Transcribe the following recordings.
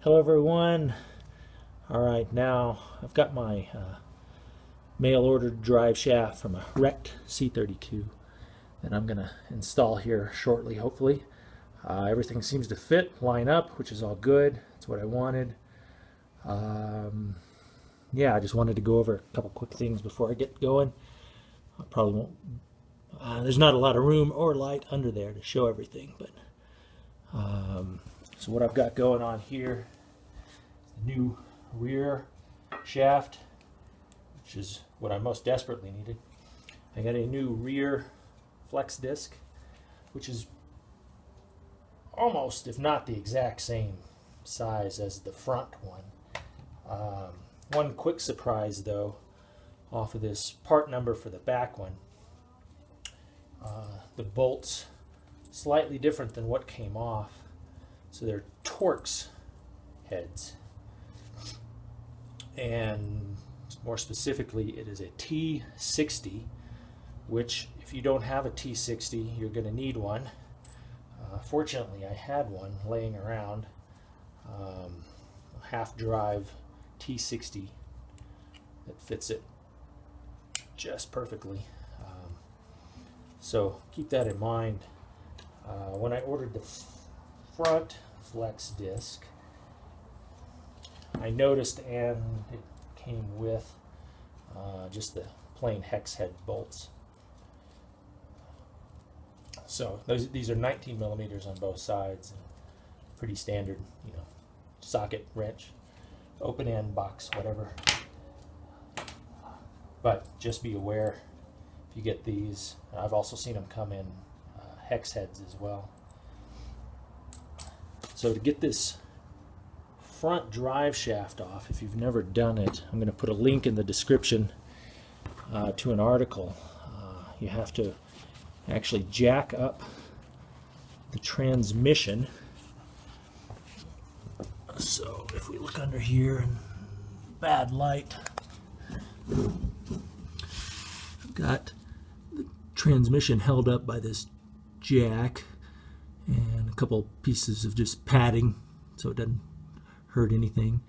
Hello everyone. Alright, now I've got my mail ordered drive shaft from a wrecked C32 that I'm going to install here shortly, hopefully. Everything seems to fit, line up, which is all good. That's what I wanted. Yeah, I just wanted to go over a couple quick things before I get going. I probably won't. There's not a lot of room or light under there to show everything, but so what I've got going on here is the new rear shaft, which is what I most desperately needed. I got a new rear flex disc, which is almost, if not the exact same size as the front one. One quick surprise though, off of this part number for the back one, the bolts slightly different than what came off. So they're Torx heads, and more specifically it is a T60, which if you don't have a T60 you're going to need one. Fortunately I had one laying around, a half drive T60 that fits it just perfectly. So keep that in mind. When I ordered the front flex disc, I noticed, and it came with just the plain hex head bolts. So these are 19 millimeters on both sides, pretty standard, you know, socket, wrench, open end, box, whatever. But just be aware, if you get these, I've also seen them come in hex heads as well. So to get this front drive shaft off, if you've never done it, I'm going to put a link in the description to an article. You have to actually jack up the transmission. So if we look under here in bad light, I've got the transmission held up by this jack and a couple pieces of just padding so it doesn't hurt anything.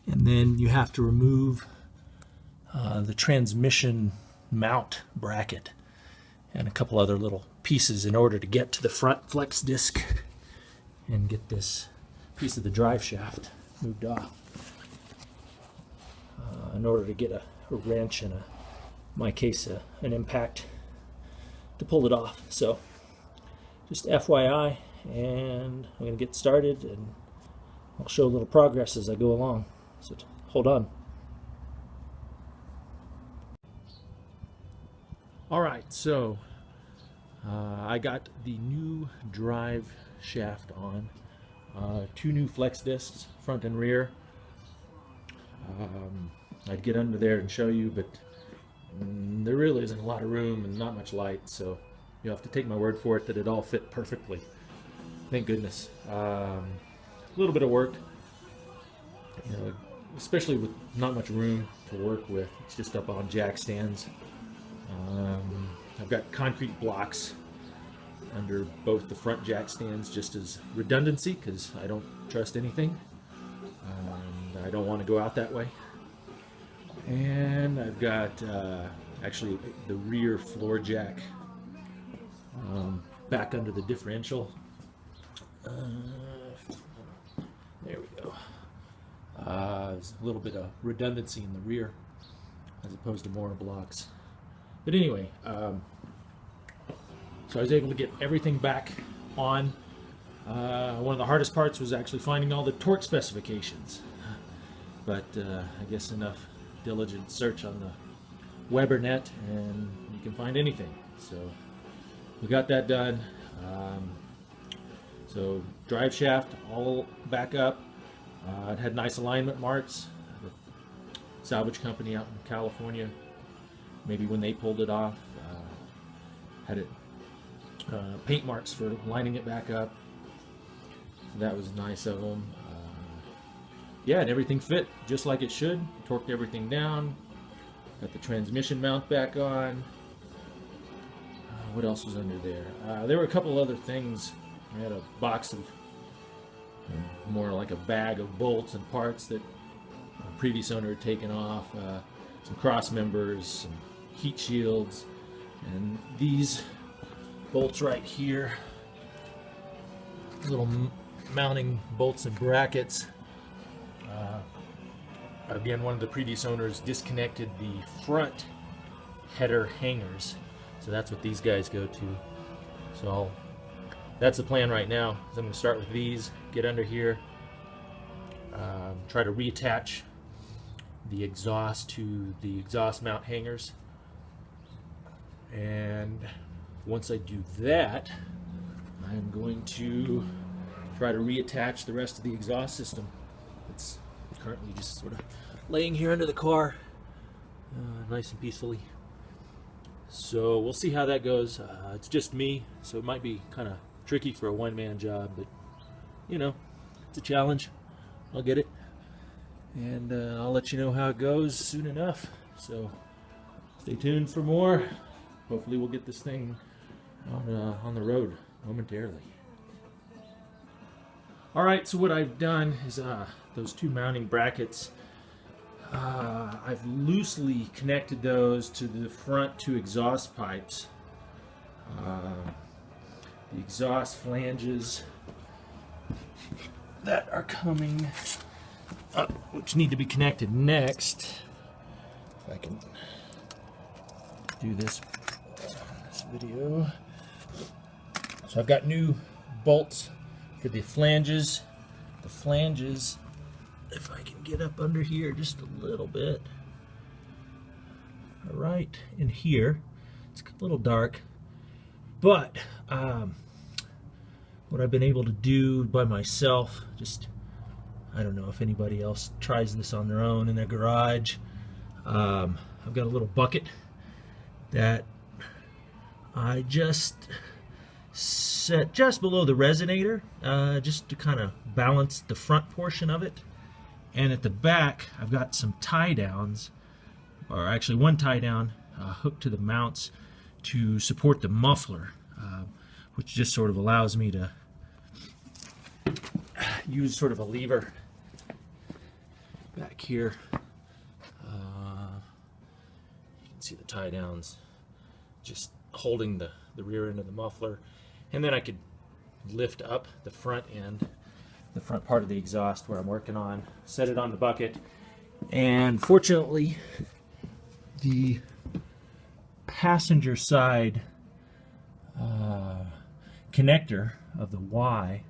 And then you have to remove the transmission mount bracket and a couple other little pieces in order to get to the front flex disc and get this piece of the drive shaft moved off. In order to get a wrench and, in my case, an impact to pull it off. So just FYI, and I'm going to get started and I'll show a little progress as I go along. So hold on. Alright, so I got the new drive shaft on. Two new flex discs, front and rear. I'd get under there and show you, but there really isn't a lot of room and not much light, so you'll have to take my word for it that it all fit perfectly. Thank goodness. A little bit of work, you know, especially with not much room to work with. It's just up on jack stands. I've got concrete blocks under both the front jack stands just as redundancy, because I don't trust anything. I don't want to go out that way. And I've got actually the rear floor jack back under the differential. There we go. There's a little bit of redundancy in the rear as opposed to more blocks. But anyway, so I was able to get everything back on. One of the hardest parts was actually finding all the torque specifications. But I guess enough diligent search on the Weber net and you can find anything. So we got that done. So drive shaft all back up. It had nice alignment marks. The salvage company out in California, maybe when they pulled it off, had it paint marks for lining it back up. So that was nice of them. Yeah, and everything fit just like it should. Torqued everything down. Got the transmission mount back on. What else was under there? There were a couple other things. I had a box of more like a bag of bolts and parts that a previous owner had taken off, some cross members, some heat shields, and these bolts right here, little mounting bolts and brackets. Again, one of the previous owners disconnected the front header hangers, so that's what these guys go to. So that's the plan right now. So I'm going to start with these, get under here, try to reattach the exhaust to the exhaust mount hangers, and once I do that, I'm going to try to reattach the rest of the exhaust system. It's currently just sort of laying here under the car, nice and peacefully. So we'll see how that goes. It's just me, so it might be kind of tricky for a one-man job, but you know, it's a challenge. I'll get it, and I'll let you know how it goes soon enough. So stay tuned for more. Hopefully we'll get this thing on the road momentarily. Alright, so what I've done is those two mounting brackets, I've loosely connected those to the front two exhaust pipes. The exhaust flanges that are coming up, which need to be connected next. If I can do this video. So I've got new bolts for the flanges. The flanges, if I can get up under here just a little bit, right in here. It's a little dark, but what I've been able to do by myself, just, I don't know if anybody else tries this on their own in their garage. I've got a little bucket that I just set just below the resonator, just to kind of balance the front portion of it. And at the back, I've got some tie downs, or actually one tie down hooked to the mounts to support the muffler, which just sort of allows me to use sort of a lever back here. You can see the tie downs just holding the rear end of the muffler, and then I could lift up the front end, the front part of the exhaust where I'm working on, set it on the bucket, and fortunately the passenger side connector of the Y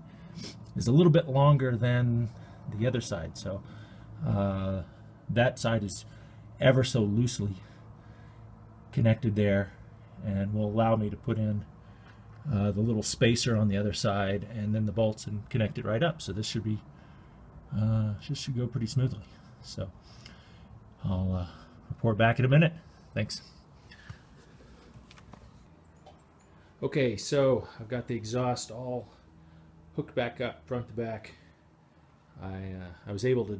is a little bit longer than the other side, so that side is ever so loosely connected there, and will allow me to put in the little spacer on the other side and then the bolts and connect it right up. So this should be should go pretty smoothly. So I'll report back in a minute. Thanks. Okay, so I've got the exhaust all hooked back up front to back. I was able to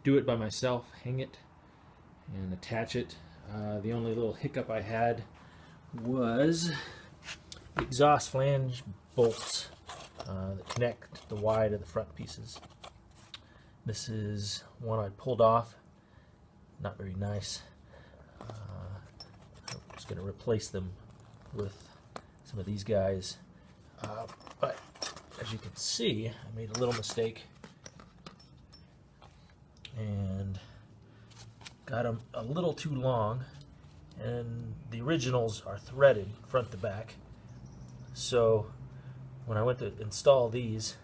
do it by myself, hang it and attach it. The only little hiccup I had was the exhaust flange bolts that connect the Y to the front pieces. This is one I pulled off, not very nice. I'm just going to replace them with some of these guys, but as you can see, I made a little mistake and got them a little too long, and the originals are threaded front to back. So when I went to install these,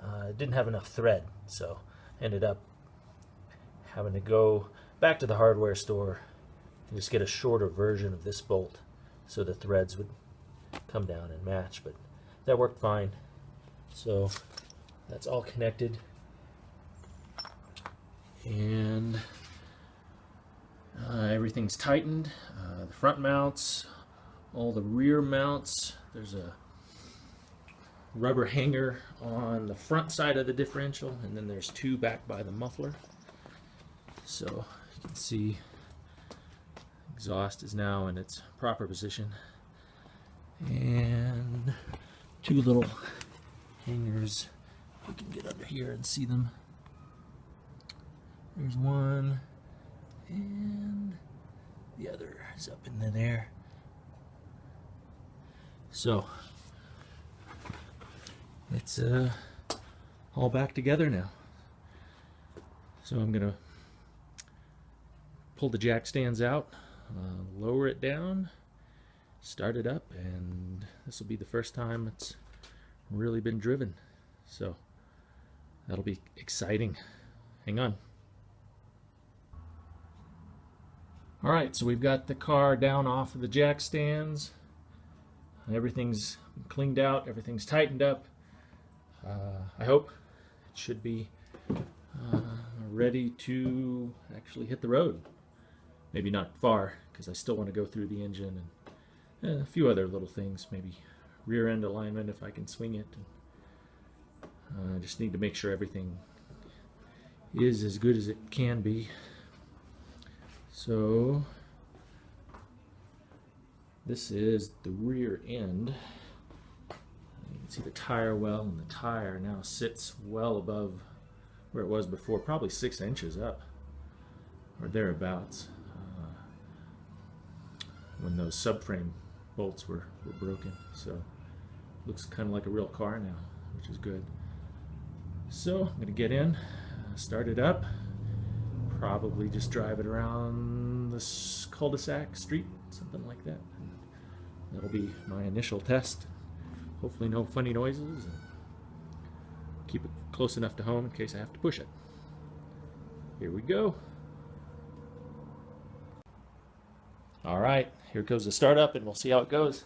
I didn't have enough thread, so ended up having to go back to the hardware store and just get a shorter version of this bolt so the threads would come down and match, but that worked fine. So that's all connected, and everything's tightened. The front mounts, all the rear mounts. There's a rubber hanger on the front side of the differential, and then there's two back by the muffler. So you can see exhaust is now in its proper position, and two little hangers we can get under here and see them. There's one, and the other is up in there. So it's all back together now. So I'm gonna pull the jack stands out, lower it down, start it up, and this will be the first time it's really been driven. So that'll be exciting. Hang on. All right, so we've got the car down off of the jack stands. Everything's cleaned out, everything's tightened up. I hope it should be ready to actually hit the road. Maybe not far, because I still want to go through the engine and a few other little things, maybe rear end alignment if I can swing it. I just need to make sure everything is as good as it can be. So this is the rear end. You can see the tire well, and the tire now sits well above where it was before, probably 6 inches up or thereabouts, when those subframe bolts were broken. So looks kind of like a real car now, which is good. So I'm going to get in, start it up, probably just drive it around this cul-de-sac street, something like that. And that'll be my initial test. Hopefully no funny noises, and keep it close enough to home in case I have to push it. Here we go. All right, here goes the startup, and we'll see how it goes.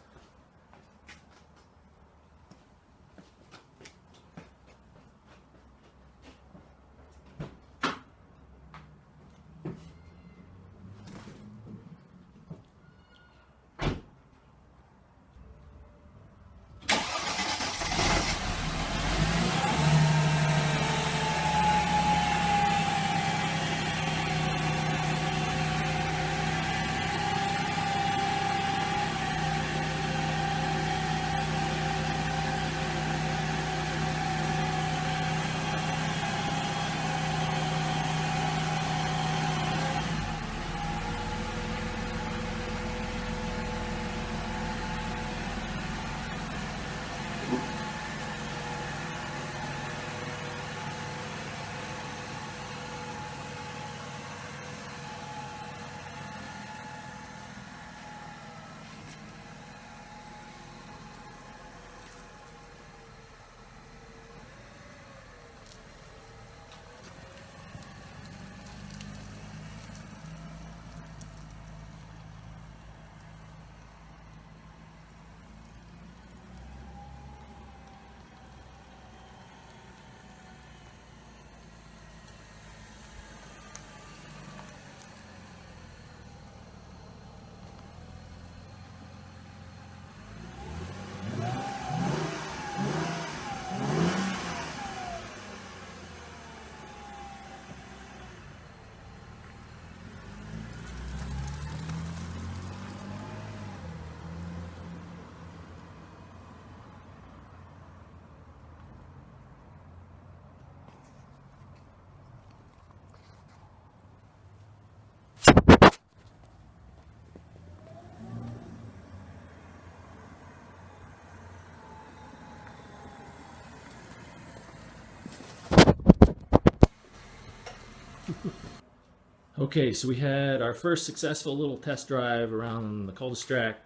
Okay, so we had our first successful little test drive around the cul-de-sac,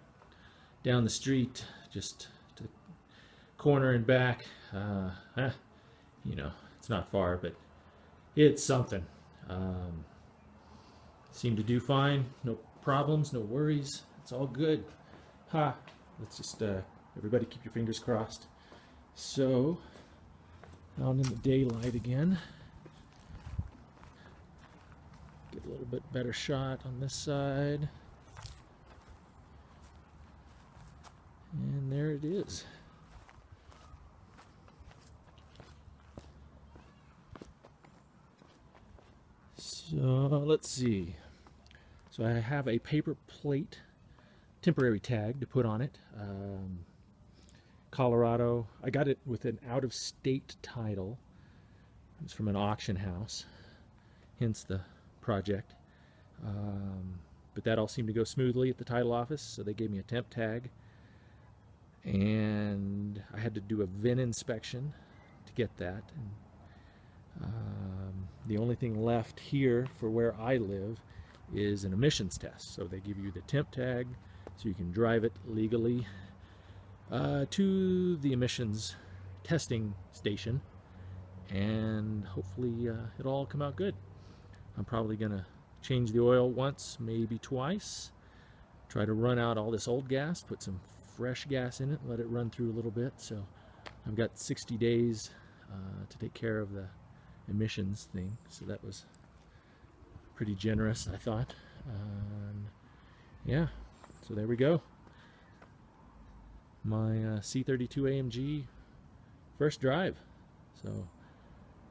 down the street, just to the corner and back. You know, it's not far, but it's something. Seemed to do fine, no problems, no worries. It's all good. Let's just, everybody keep your fingers crossed. So, out in the daylight again. Get a little bit better shot on this side. And there it is. So let's see. So I have a paper plate, temporary tag to put on it. Colorado. I got it with an out-of-state title. It's from an auction house, hence the project. But that all seemed to go smoothly at the title office, so they gave me a temp tag, and I had to do a VIN inspection to get that. And, the only thing left here for where I live is an emissions test. So they give you the temp tag so you can drive it legally to the emissions testing station, and hopefully it'll all come out good. I'm probably gonna change the oil once, maybe twice, try to run out all this old gas, put some fresh gas in it, let it run through a little bit. So I've got 60 days to take care of the emissions thing, so that was pretty generous, I thought. Yeah, so there we go. My C32 AMG first drive. So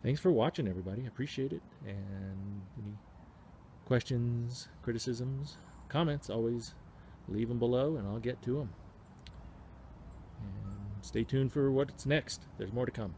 thanks for watching, everybody. I appreciate it. And any questions, criticisms, comments, always leave them below and I'll get to them. And stay tuned for what's next. There's more to come.